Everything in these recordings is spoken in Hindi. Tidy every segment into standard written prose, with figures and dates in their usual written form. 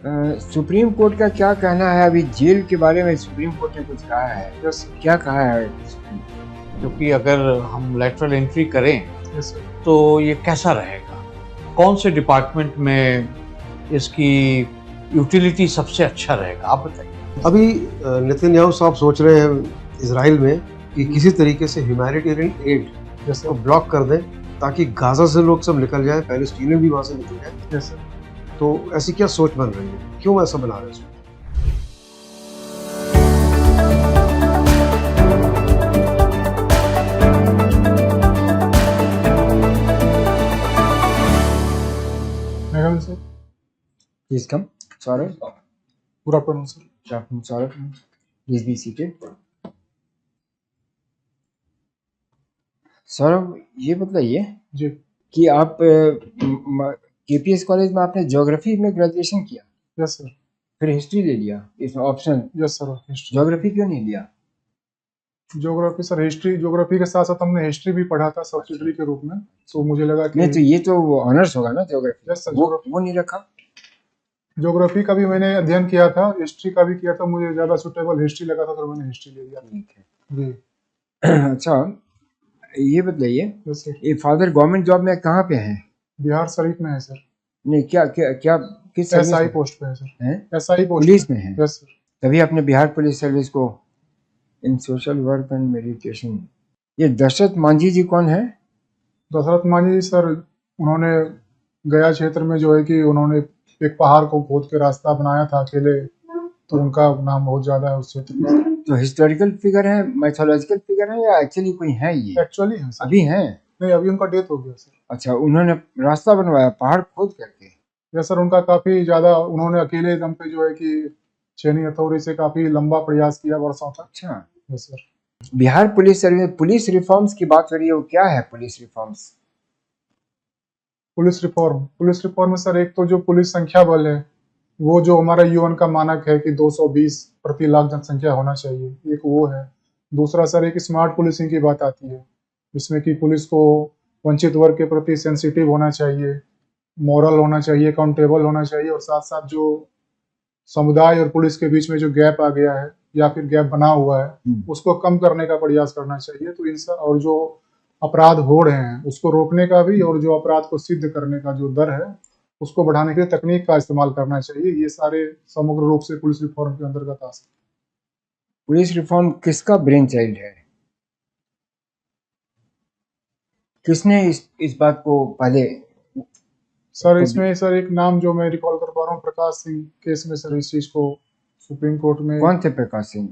सुप्रीम कोर्ट का क्या कहना है अभी जेल के बारे में? सुप्रीम कोर्ट ने कुछ कहा है? यस क्या कहा है? क्योंकि अगर हम लेटरल एंट्री करें यस सर। तो ये कैसा रहेगा, कौन से डिपार्टमेंट में इसकी यूटिलिटी सबसे अच्छा रहेगा, आप बताइए। अभी नेतन्याहू साहब सोच रहे हैं इजराइल में कि किसी तरीके से ह्यूमैनिटेरियन एड यस को सर। ब्लॉक कर दें ताकि गाजा से लोग सब निकल जाएं, पैलेस्टीनियन भी वहां से निकल जाएं। Yes sir. तो ऐसी क्या सोच बन रही है, क्यों ऐसा बना रहे हैं? मेघम sir. Please come. Saurav. Good afternoon sir. Good afternoon, Saurav. Please be seated. Saurav, ये बताइए जी कि आप केपीएस कॉलेज में आपने ज्योग्राफी में ग्रेजुएशन किया, यस सर। फिर हिस्ट्री ले लिया, इसमें option yes sir. History geography क्यों नहीं लिया? ज्योग्राफी सर, हिस्ट्री ज्योग्राफी के साथ साथ हमने हिस्ट्री भी पढ़ा था सब्सिडरी के रूप में, तो मुझे लगा कि नहीं तो ये तो ऑनर्स होगा ना ज्योग्राफी। Yes sir. वो नहीं रखा? ज्योग्राफी का भी मैंने अध्ययन किया था, हिस्ट्री का भी किया था, मुझे ज़्यादा सुटेबल हिस्ट्री लगा था तो मैंने हिस्ट्री ले लिया। ठीक है। जी अच्छा, ये बताइए, यस सर। ये फादर गवर्नमेंट जॉब में कहाँ पे हैं? बिहार शरीफ में है सर। नहीं, क्या क्या क्या किस सर्विस एसआई में पोस्ट पे है सर। हैं? एसआई पोस्ट पुलिस में है? Yes sir. तभी आपने बिहार पुलिस सर्विस को इन सोशल वर्क एंड मेडिटेशन। ये दशरथ मांझी जी कौन है? दशरथ मांझी सर, उन्होंने गया क्षेत्र में जो है कि उन्होंने एक पहाड़ को खोद के रास्ता बनाया था अकेले, तो उनका नाम बहुत ज्यादा है उस क्षेत्र में। तो हिस्टोरिकल फिगर है, मैथोलॉजिकल फिगर है, या एक्चुअली कोई है? ये एक्चुअली है सर। अभी हैं? नहीं, अभी उनका डेथ हो गया सर। अच्छा, उन्होंने रास्ता बनवाया पहाड़ खोद करके? यस सर, उनका काफी ज्यादा उन्होंने अकेले दम पे जो है कि चीनी अथॉरिटी से काफी लंबा प्रयास किया वर्षों तक। अच्छा, yes sir. Bihar police service, police reforms की बात हो रही है, वो क्या है पुलिस रिफॉर्म्स? पुलिस रिफॉर्म में सर, एक तो जो पुलिस संख्या बल है, वो जो हमारा यूएन का मानक है कि 220 प्रति लाख जनसंख्या होना चाहिए, एक वो है। दूसरा सर, एक स्मार्ट पुलिसिंग की बात आती है, जिसमें कि पुलिस को वंचित वर्ग के प्रति सेंसिटिव होना चाहिए, मॉरल होना चाहिए, अकाउंटेबल होना चाहिए, और साथ साथ जो समुदाय और पुलिस के बीच में जो गैप आ गया है या फिर गैप बना हुआ है, उसको कम करने का प्रयास करना चाहिए। तो इन सब, और जो अपराध हो रहे हैं उसको रोकने का भी, और जो अपराध को सिद्ध करने का जो दर है उसको बढ़ाने के लिए तकनीक का इस्तेमाल करना चाहिए। ये सारे समग्र रूप से पुलिस रिफॉर्म के अंतर्गत आ सकते हैं। पुलिस रिफॉर्म किसका ब्रेन चाइल्ड है? किसने इस बात को पहले? सर, इसमें सर एक नाम जो मैं रिकॉल कर पा रहा हूँ, प्रकाश सिंह केस में सर इस चीज को सुप्रीम कोर्ट में। कौन थे प्रकाश सिंह?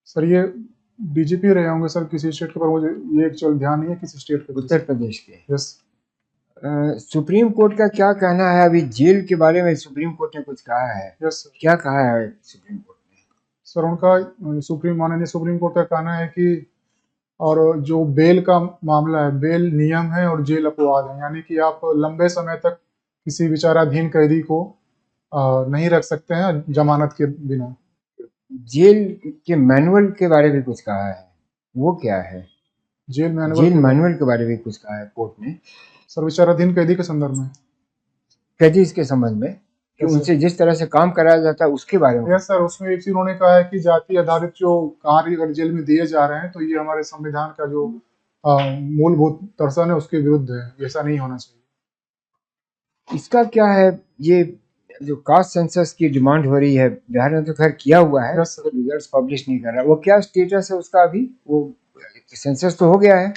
सर ये डीजीपी रहे होंगे सर किसी स्टेट के, पर मुझे ये एक्चुअल ध्यान नहीं है किसी स्टेट के। उत्तर प्रदेश के। यस। सुप्रीम कोर्ट का क्या कहना है अभी जेल के बारे में? सुप्रीम कोर्ट ने कुछ कहा है? Yes sir. क्या कहा है सुप्रीम कोर्ट ने? सर, उनका माननीय सुप्रीम कोर्ट का कहना है कि, और जो बेल का मामला है, बेल नियम है और जेल अपवाद है, यानी कि आप लंबे समय तक किसी विचाराधीन कैदी को नहीं रख सकते हैं जमानत के बिना। जेल के मैनुअल के बारे में कुछ कहा है, वो क्या है? जेल जेल मैनुअल के बारे में कुछ कहा है कोर्ट ने? सर, विचाराधीन कैदी के संदर्भ में, कैदी के संबंध में, कि Yes, उनसे जिस तरह से काम कराया जाता है उसके बारे में? Yes sir. उसमें एक चीज उन्होंने कहा है कि जाति आधारित जो कार्य अगर जेल में दिए जा रहे हैं तो ये हमारे संविधान का जो मूलभूत दर्शन है उसके विरुद्ध है, ऐसा नहीं होना चाहिए। इसका क्या है? ये जो कास्ट सेंसस की डिमांड हो रही है, बिहार ने तो खैर किया हुआ है, Yes, sir. रिजल्ट्स पब्लिश नहीं कर रहा, वो क्या स्टेटस है उसका अभी? वो सेंसस तो हो गया है,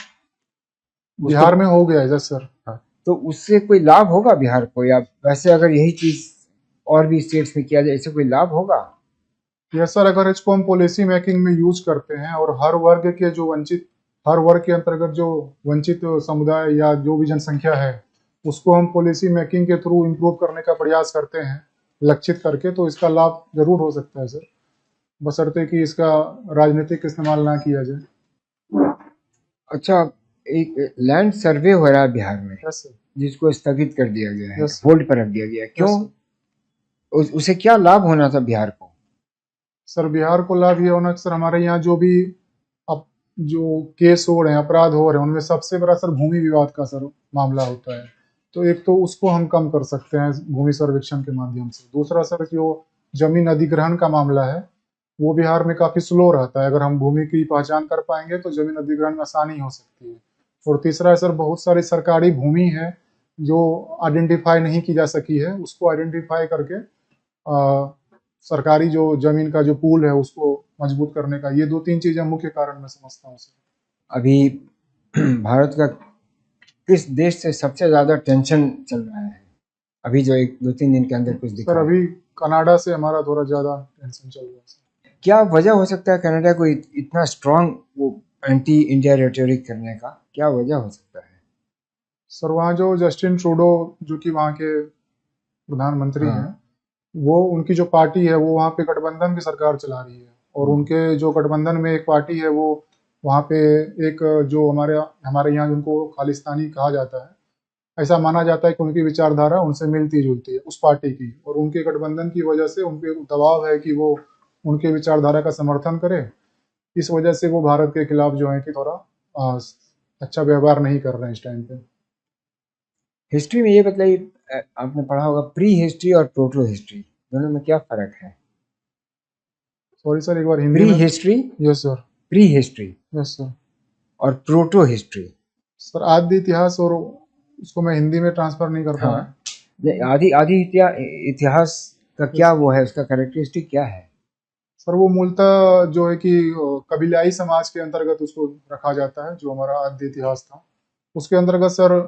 बिहार में हो गया है। Yes sir. तो उससे कोई लाभ होगा बिहार को, या वैसे अगर यही चीज और भी स्टेट्स में किया जाए इससे कोई लाभ होगा? यस सर, अगर इसको हम पॉलिसी मेकिंग में यूज करते हैं और हर वर्ग के जो वंचित, हर वर्ग के अंतर्गत जो वंचित समुदाय या जो भी जनसंख्या है उसको हम पॉलिसी मेकिंग के थ्रू इम्प्रूव करने का प्रयास करते हैं लक्षित करके, तो इसका लाभ जरूर हो सकता है सर, बशर्ते कि इसका राजनीतिक इस्तेमाल ना किया जाए। अच्छा, एक लैंड सर्वे हो रहा है बिहार में, यस सर। जिसको स्थगित कर दिया गया है, Yes, sir. होल्ड पर रख दिया गया है, क्यों? Yes, उसे क्या लाभ होना था बिहार को? सर, बिहार को लाभ ये होना कि सर हमारे यहाँ जो भी अब जो केस हो रहे हैं, अपराध हो रहे हैं, उनमें सबसे बड़ा सर भूमि विवाद का सर मामला होता है। तो एक तो उसको हम कम कर सकते हैं भूमि सर्वेक्षण के माध्यम से। दूसरा सर, जो जमीन अधिग्रहण का मामला है वो बिहार में काफी स्लो रहता है। अगर हम भूमि की पहचान कर पाएंगे तो जमीन अधिग्रहण में आसानी हो सकती है। और तीसरा सर, बहुत सारी सरकारी भूमि है जो आइडेंटिफाई नहीं की जा सकी है, उसको आइडेंटिफाई करके सरकारी जो जमीन का जो पूल है उसको मजबूत करने का, ये 2-3 चीजें मुख्य कारण मैं समझता हूँ सर। अभी भारत का किस देश से सबसे ज्यादा टेंशन चल रहा है अभी जो एक 2-3 दिन के अंदर कुछ दिखा सर है? अभी कनाडा से हमारा थोड़ा ज्यादा टेंशन चल रहा है सर। क्या वजह हो सकता है कनाडा को इतना स्ट्रांग वो एंटी इंडिया रेटोरिक करने का? क्या वजह हो सकता है? सर वहाँ जो जस्टिन ट्रूडो, जो कि वहाँ के प्रधानमंत्री हाँ। हैं, वो उनकी जो पार्टी है वो वहाँ पे गठबंधन की सरकार चला रही है। और उनके जो गठबंधन में एक पार्टी है वो वहाँ पे एक जो हमारे हमारे यहाँ जिनको खालिस्तानी कहा जाता है, ऐसा माना जाता है कि उनकी विचारधारा उनसे मिलती जुलती है उस पार्टी की। और उनके गठबंधन की वजह से उन पे दबाव है कि वो उनके विचारधारा का समर्थन करे। इस वजह से वो भारत के खिलाफ जो है कि थोड़ा अच्छा व्यवहार नहीं कर रहे हैं इस टाइम पे। हिस्ट्री में ये बताइए, आपने पढ़ा होगा प्री हिस्ट्री और प्रोटो हिस्ट्री, दोनों में क्या फर्क है? सॉरी सर, एक बार हिंदी प्री में। History, yes sir. Pre history yes sir. और प्रोटो हिस्ट्री। सर आदि इतिहास, और उसको मैं हिंदी में ट्रांसफर नहीं कर पाया। हाँ, ये आदि आदि इतिहास का क्या वो है, उसका कैरेक्टरिस्टिक क्या है? सर वो मूलतः जो है कि कबीलाई समाज के अंतर्गत उसको रखा जाता है। जो हमारा आद्य इतिहास था उसके अंतर्गत सर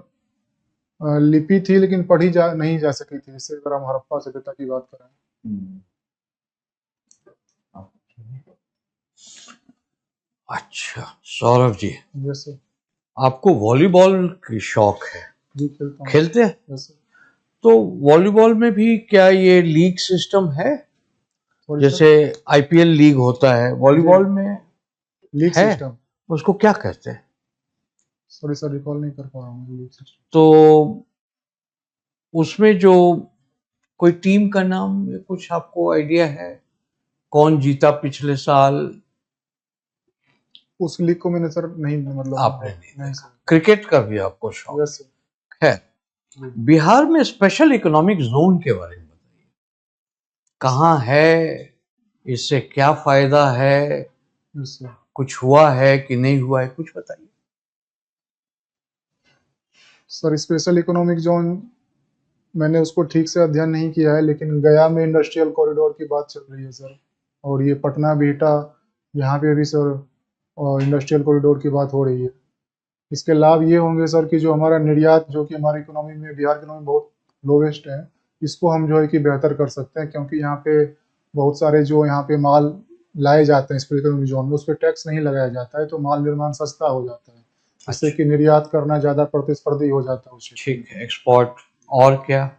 लिपि थी लेकिन पढ़ी नहीं जा सकी थी। इससे अगर हम हड़प्पा सभ्यता की बात करें। हम्म, अच्छा सौरभ जी, यस सर। आपको वॉलीबॉल की शौक है, जी खेलता हूँ। खेलते हैं? Yes sir. तो वॉलीबॉल में भी क्या ये लीग सिस्टम है? सॉरी जैसे सर। आईपीएल लीग होता है, वॉलीबॉल में लीग है? सिस्टम। उसको क्या कहते हैं? सॉरी सर, रिकॉल नहीं कर पा रहा हूँ लीग सिस्टम। तो उसमें जो कोई टीम का नाम या कुछ आपको आइडिया है? कौन जीता पिछले साल? उस लीग को मैंने सर नहीं, मतलब आपने नहीं नहीं देखा? सर। क्रिकेट का भी आपको शौक यस है? सर। बिहार में स्पेशल इकोनॉमिक जोन के बारे में बताइए, कहाँ है, इससे क्या फायदा है, यस सर। कुछ हुआ है कि नहीं हुआ है, कुछ बताइए। सर स्पेशल इकोनॉमिक जोन मैंने उसको ठीक से अध्ययन नहीं किया है, लेकिन गया में इंडस्ट्रियल कॉरिडोर की बात चल रही है सर। और ये पटना बिहटा, यहाँ पे भी सर इंडस्ट्रियल कॉरिडोर की बात हो रही है। इसके लाभ ये होंगे सर कि जो हमारा निर्यात, जो कि हमारी इकोनॉमी में, बिहार की इकोनॉमी बहुत लोवेस्ट है, इसको हम जो है कि बेहतर कर सकते हैं। क्योंकि यहाँ पे बहुत सारे जो यहाँ पे माल लाए जाते हैं स्पेशल इकोनॉमिक जोन में, उस पर टैक्स नहीं लगाया जाता है, तो माल निर्माण सस्ता हो जाता है, जिससे अच्छा, कि निर्यात करना ज़्यादा प्रतिस्पर्धी हो जाता है उस क्षेत्र में। ठीक है, एक्सपोर्ट। और क्या?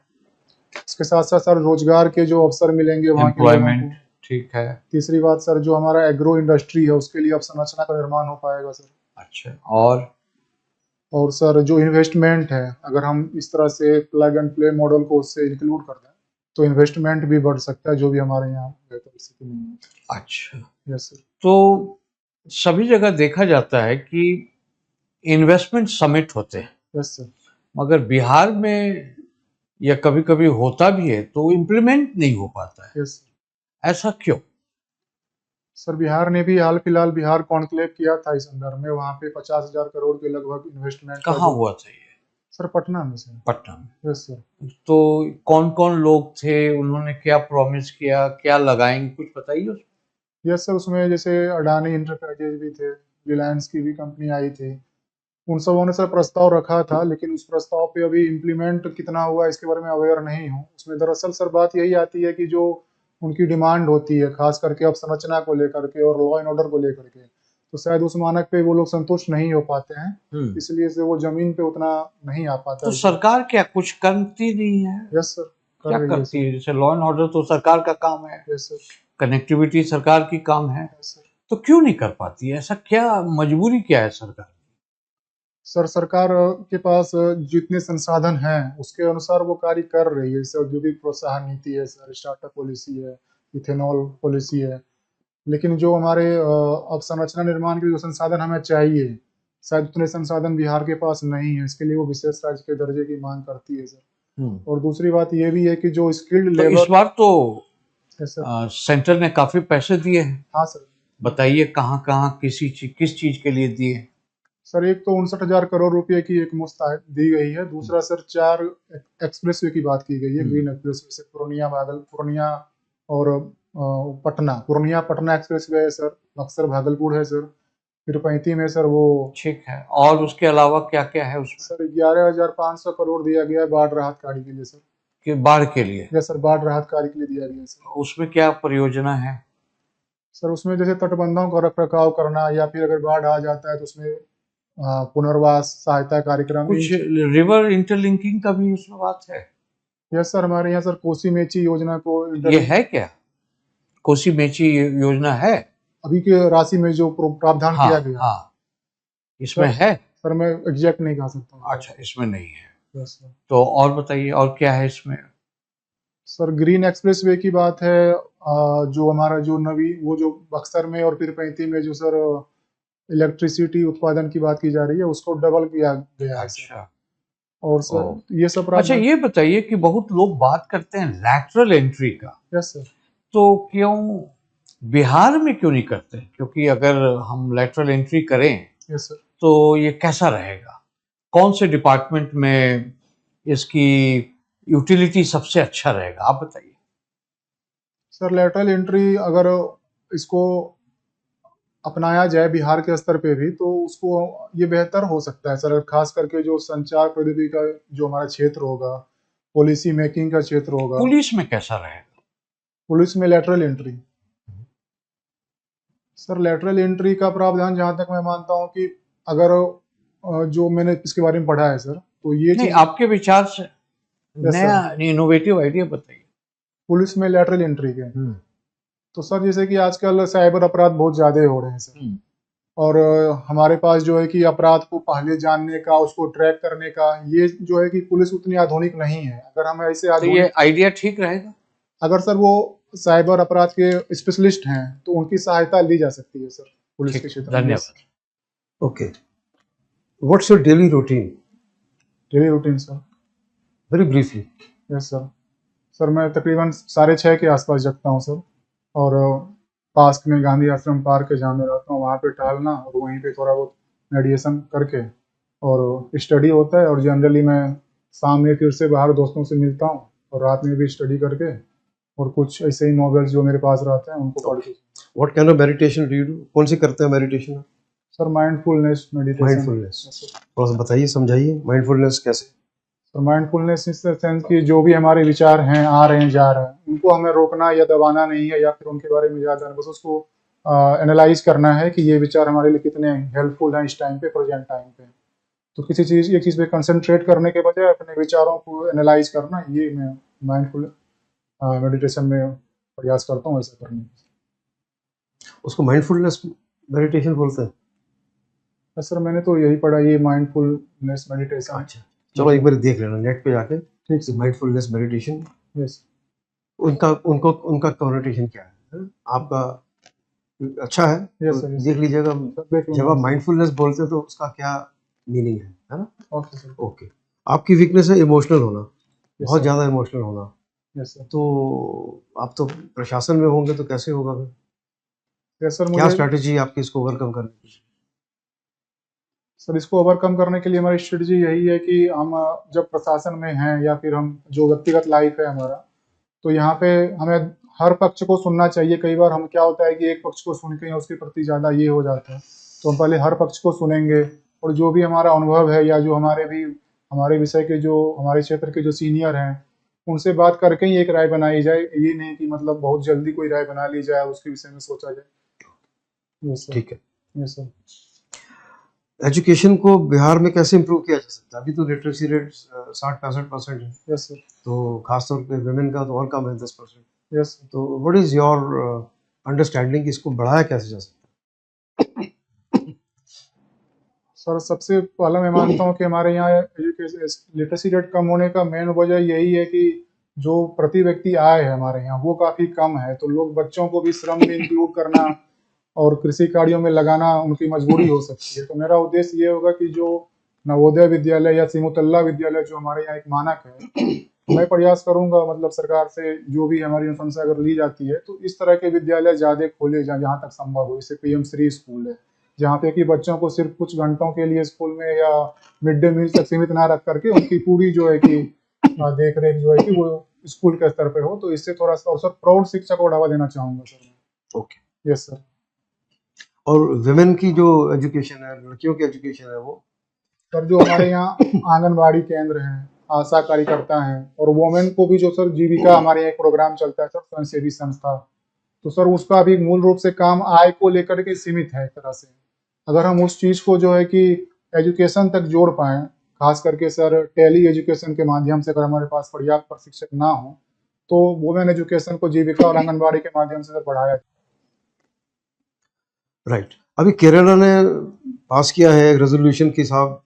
इसके साथ साथ सर रोजगार के जो अवसर मिलेंगे वहाँ के लोगों एम्प्लॉयमेंट, को। ठीक है। तीसरी बात सर, जो हमारा एग्रो इंडस्ट्री है उसके लिए अवसंरचना का निर्माण हो पाएगा सर। अच्छा, और सर जो इन्वेस्टमेंट है, अगर हम इस तरह से प्लग एंड प्ले मॉडल को उससे इंक्लूड कर दें तो इन्वेस्टमेंट भी बढ़ सकता है, जो भी हमारे यहाँ बेहतर स्थिति में है। अच्छा, यस सर। तो सभी जगह देखा जाता है कि इन्वेस्टमेंट समिट होते हैं, यस सर। मगर बिहार में या कभी कभी होता भी है तो इम्प्लीमेंट नहीं हो पाता है, यस ऐसा क्यों? सर, बिहार ने भी हाल फिलहाल बिहार कॉन्क्लेव किया था इस संदर्भ में। वहाँ पे 50,000 करोड़ के लगभग इन्वेस्टमेंट का कहाँ जो, हुआ था ये? सर पटना में सर। पटना में। Yes sir. तो कौन कौन लोग थे, उन्होंने क्या प्रॉमिस किया, क्या लगाएंगे, कुछ बताइए उसमें। यस सर, उसमें जैसे अडानी इंटरप्राइजेज भी थे, रिलायंस की भी कंपनी आई थी। उन सबों ने सर प्रस्ताव रखा था, लेकिन उस प्रस्ताव पे अभी इम्प्लीमेंट कितना हुआ इसके बारे में अवेयर नहीं हूँ। उसमें दरअसल सर बात यही आती है कि जो उनकी डिमांड होती है, खास करके अवसंरचना को लेकर के और लॉ एंड ऑर्डर को लेकर के, तो शायद उस मानक पे वो लोग संतुष्ट नहीं हो पाते हैं, इसलिए से वो जमीन पे उतना नहीं आ पाता तो है। सरकार क्या कुछ करती नहीं है? यस सर, कर क्या रही है करती सर। है? जैसे लॉ एंड ऑर्डर तो सरकार का काम है, यस सर। कनेक्टिविटी सरकार की काम है, यस सर। तो क्यों नहीं कर पाती है? ऐसा क्या मजबूरी क्या है सरकार? सर सरकार के पास जितने संसाधन हैं उसके अनुसार वो कार्य कर रही है। जैसे औद्योगिक प्रोत्साहन नीति है सर, स्टार्टअप पॉलिसी है, इथेनॉल पॉलिसी है। लेकिन जो हमारे अवसंरचना निर्माण के जो संसाधन हमें चाहिए, शायद उतने संसाधन बिहार के पास नहीं है, इसके लिए वो विशेष राज्य के दर्जे की मांग करती है सर। और दूसरी बात ये भी है कि जो स्किल्ड तो लेबर। इस बार तो यस सर। सेंटर ने काफी पैसे दिए हैं, हाँ सर। बताइए कहाँ कहाँ किस चीज के लिए दिए? सर एक तो 59,000 करोड़ रुपए की एक मुश्त दी गई है। दूसरा सर 4 एक्सप्रेसवे की बात की गई है, ग्रीन एक्सप्रेसवे से पूर्णिया और पटना, पूर्णिया पटना एक्सप्रेसवे है सर। बक्सर भागलपुर है सर। फिर 35 में सर वो। ठीक है, और उसके अलावा क्या क्या है उसमें? सर 11,500 करोड़ दिया गया है बाढ़ राहत कार्य के लिए सर। कि बाढ़ के लिए? यस सर, बाढ़ राहत कार्य के लिए दिया गया है सर। उसमें क्या परियोजना है? सर उसमें जैसे तटबंधों का रख रखाव करना, या फिर अगर बाढ़ आ जाता है तो उसमें पुनर्वास सहायता कार्यक्रम। कुछ रिवर इंटरलिंकिंग का भी उसमें बात है? यस सर, हमारे यहाँ सर कोसी मेची योजना को ये है क्या? कोसी मेची योजना है अभी के राशि में जो प्रावधान हाँ, किया गया। हाँ, इसमें सर, है? सर मैं एग्जैक्ट नहीं कह सकता हूँ। अच्छा, इसमें नहीं है। Yes sir. तो और बताइए, और क्या है इसमें? सर ग्रीन एक्सप्रेसवे की बात है, जो हमारा जो वो जो बक्सर में और फिर 35 में जो सर इलेक्ट्रिसिटी उत्पादन की बात की जा रही है, उसको डबल किया गया है सर। अच्छा, और सर ये सब अच्छा, प्रावधान। ये बताइए कि बहुत लोग बात करते हैं लैटरल एंट्री का, यस सर। तो क्यों बिहार में क्यों नहीं करते? क्योंकि अगर हम लैटरल एंट्री करें यस सर। तो ये कैसा रहेगा? कौन से डिपार्टमेंट में इसकी यूटिलिटी सबसे अच्छा रहेगा, आप बताइए। सर लैटरल एंट्री अगर इसको अपनाया जाए बिहार के स्तर पे भी, तो उसको ये बेहतर हो सकता है सर। खास करके जो संचार प्रौद्योगिकी का जो हमारा क्षेत्र होगा, पॉलिसी मेकिंग का क्षेत्र होगा। पुलिस में कैसा रहेगा? पुलिस में lateral entry. Sir lateral entry का प्रावधान जहां तक मैं मानता हूं कि अगर जो मैंने इसके बारे में पढ़ा है सर, तो ये नहीं, चीज आपके विचार से नया इनोवेटिव आइडिया बताइए। पुलिस में लैटरल एंट्री के। तो सर जैसे कि आजकल साइबर अपराध बहुत ज्यादा हो रहे हैं सर, और हमारे पास जो है कि अपराध को पहले जानने का, उसको ट्रैक करने का, ये जो है कि पुलिस उतनी आधुनिक नहीं है। अगर हम ऐसे तो ये आइडिया ठीक रहेगा? अगर सर वो साइबर अपराध के स्पेशलिस्ट हैं तो उनकी सहायता ली जा सकती है सर पुलिस के क्षेत्र में। धन्यवाद। Okay, what's your daily routine? Daily routine sir, very briefly. Yes sir. Sir मैं तकरीबन 6:30 के आसपास जगता हूँ सर, और पास में गांधी आश्रम पार्क है जहाँ मैं रहता हूँ, वहाँ पे टहलना और वहीं पे थोड़ा बहुत मेडिटेशन करके और स्टडी होता है। और जनरली मैं शाम में फिर से बाहर दोस्तों से मिलता हूँ, और रात में भी स्टडी करके, और कुछ ऐसे ही नॉवेल्स जो मेरे पास रहते हैं उनको पढ़ के। What kind of meditation do you do? कौन सी करते हैं meditation? Sir mindfulness meditation. Mindfulness, थोड़ा सा बताइए, समझाइए माइंडफुलनेस कैसे? तो माइंडफुलनेस इस सेंस कि जो भी हमारे विचार हैं, आ रहे हैं जा रहे हैं, उनको हमें रोकना या दबाना नहीं है, या फिर उनके बारे में ज़्यादा बस उसको एनालाइज करना है कि ये विचार हमारे लिए कितने हेल्पफुल हैं इस टाइम पे, प्रेजेंट टाइम पे। तो किसी चीज़ एक चीज़ पे कंसंट्रेट करने के बजाय अपने विचारों को एनालाइज करना, ये मैं माइंडफुल मेडिटेशन में प्रयास करता हूँ ऐसा करने। उसको माइंडफुलनेस मेडिटेशन बोलते हैं? सर मैंने तो यही पढ़ा, ये माइंडफुलनेस मेडिटेशन। अच्छा, चलो एक बार देख लेना नेट पे जाके, ठीक है। Mindfulness meditation, yes. उनका कॉन्नोटेशन क्या है? आपका अच्छा है, यस तो सर, देख लीजिएगा। देख जब आप माइंडफुलनेस बोलते हैं तो उसका क्या मीनिंग है ना? Okay sir. ओके, आपकी वीकनेस है इमोशनल होना, बहुत sir. ज़्यादा इमोशनल होना। Yes sir. तो आप तो प्रशासन में होंगे तो कैसे होगा फिर? Yes sir. क्या मुझे स्ट्रैटेजी आपकी इसको ओवरकम करने की? सर इसको ओवरकम करने के लिए हमारी स्ट्रेटजी यही है कि हम जब प्रशासन में हैं, या फिर हम जो व्यक्तिगत लाइफ है हमारा, तो यहाँ पे हमें हर पक्ष को सुनना चाहिए। कई बार हम क्या होता है कि एक पक्ष को सुन के उसके प्रति ज़्यादा ये हो जाता है, तो हम पहले हर पक्ष को सुनेंगे, और जो भी हमारा अनुभव है, या जो हमारे विषय के, जो हमारे क्षेत्र के जो सीनियर हैं, उनसे बात करके ही एक राय बनाई जाए। ये नहीं कि मतलब बहुत जल्दी कोई राय बना ली जाए, उसके विषय में सोचा जाए। Yes sir. ठीक है। Yes sir. एजुकेशन को बिहार में कैसे इम्प्रूव किया जा सकता है? अभी तो लिटरेसी रेट 60-65% है, यस सर। तो खासतौर पे वुमेन का तो और कम है, 10%। यस। तो व्हाट इज योर अंडरस्टैंडिंग कि इसको बढ़ाया कैसे जा सकता है? सर सबसे पहला मैं मानता हूँ कि हमारे यहाँ एजुकेशन लिटरेसी रेट कम होने का मेन वजह यही है कि जो प्रति व्यक्ति आय है हमारे यहाँ वो काफ़ी कम है। तो लोग बच्चों को भी श्रम में इंक्लूड करना, और कृषि कार्यों में लगाना उनकी मजबूरी हो सकती है। तो मेरा उद्देश्य ये होगा कि जो नवोदय विद्यालय या सिमुतल्ला विद्यालय जो हमारे यहाँ एक मानक है, मैं प्रयास करूंगा मतलब सरकार से जो भी हमारी अनुशंसा अगर ली जाती है तो इस तरह के विद्यालय ज़्यादा खोले जाएं जहाँ तक संभव हो। जैसे पीएम श्री स्कूल है, जहाँ पे कि बच्चों को सिर्फ कुछ घंटों के लिए स्कूल में या मिड डे मील तक सीमित ना रख करके उनकी पूरी जो है कि देख रेख जो है कि वो स्कूल के स्तर पे हो। तो इससे थोड़ा सा और सर प्रौढ़ शिक्षा को बढ़ावा देना चाहूंगा सर मैं। ओके। Yes sir. और विमेन की जो एजुकेशन है, लड़कियों की एजुकेशन है, वो सर जो हमारे यहाँ आंगनबाड़ी केंद्र हैं, आशा कार्यकर्ता हैं और वोमेन को भी जो सर जीविका हमारे यहाँ एक प्रोग्राम चलता है सर स्वयंसेवी संस्था, तो सर उसका भी मूल रूप से काम आय को लेकर के सीमित है एक तरह से। अगर हम उस चीज को जो है कि एजुकेशन तक जोड़ पाए, खास करके सर टेली एजुकेशन के माध्यम से, अगर हमारे पास पर्याप्त प्रशिक्षक ना हो तो वुमेन एजुकेशन को जीविका और आंगनबाड़ी के माध्यम से सर बढ़ाया जाए। राइट। अभी केरला ने पास किया है एक रेजोल्यूशन कि साहब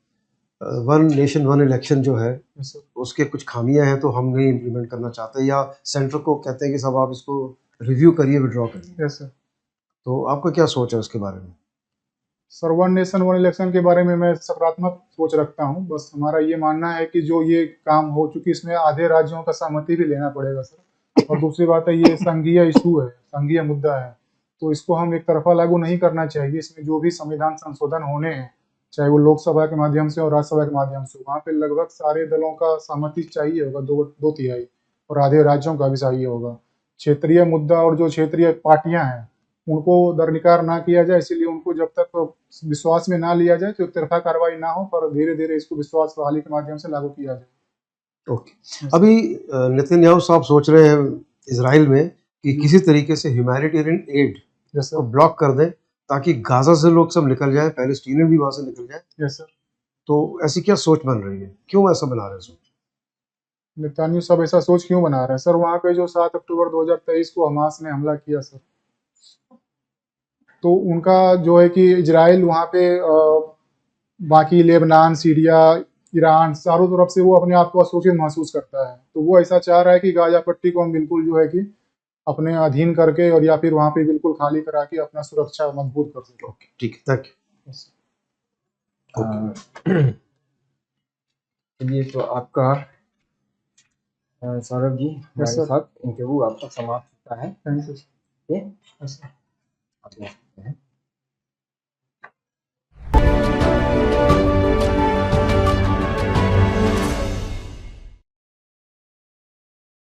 वन नेशन वन इलेक्शन जो है Yes, sir. उसके कुछ खामियां हैं तो हम नहीं इम्प्लीमेंट करना चाहते, या सेंटर को कहते हैं कि साहब आप इसको रिव्यू करिए, विड्रॉ करिए। Yes, sir. तो आपका क्या सोच है उसके बारे में? Sir one nation one election के बारे में मैं सकारात्मक सोच रखता हूं। बस हमारा ये मानना है कि जो ये काम हो चुकी इसमें आधे राज्यों का सहमति भी लेना पड़ेगा सर। और दूसरी बात है ये संघीय इशू है, संघीय मुद्दा है, तो इसको हम एक तरफा लागू नहीं करना चाहिए। इसमें जो भी संविधान संशोधन होने हैं, चाहे वो लोकसभा के माध्यम से और राज्यसभा के माध्यम से, वहाँ पे लगभग सारे दलों का सहमति चाहिए होगा, दो तिहाई, और आधे राज्यों का भी चाहिए होगा। क्षेत्रीय मुद्दा और जो क्षेत्रीय पार्टियां हैं उनको दरकिनार ना किया जाए, इसीलिए उनको जब तक विश्वास में ना लिया जाए तो एक तरफा कार्रवाई ना हो, पर धीरे धीरे इसको विश्वास बहाली के माध्यम से लागू किया जाए। ओके। अभी नेतन्याहू साहब सोच रहे हैं इजराइल में कि किसी तरीके से ह्यूमैनिटेरियन एड यस को सर। ब्लॉक कर दें ताकि गाजा से लोग सब निकल जाए, पैलेस्टीनियन भी वहां से निकल जाए। Yes sir. तो ऐसी क्या सोच बन रही है, क्यों ऐसा बना रहे हैं सोच? नेतान्याहू साहब ऐसा सोच क्यों बना रहे हैं सर? वहाँ पे जो 7 अक्टूबर 2023 को हमास ने हमला किया सर, तो उनका जो है कि इजराइल वहाँ पे बाकी लेबनान, सीरिया, ईरान, चारों तरफ से वो अपने आप को असुरक्षित महसूस करता है। तो वो ऐसा चाह रहा है कि गाजा पट्टी को हम बिल्कुल जो है कि अपने अधीन करके और या फिर वहाँ पे बिल्कुल खाली करा के अपना सुरक्षा मजबूत कर सके। ओके, ठीक है, थैंक यू। चलिए, तो आपका सौरभ जी हमारे सर। साथ इंटरव्यू आपका समाप्त होता है। Thank you. ठीक है? Yes sir. आप ले सकते हैं।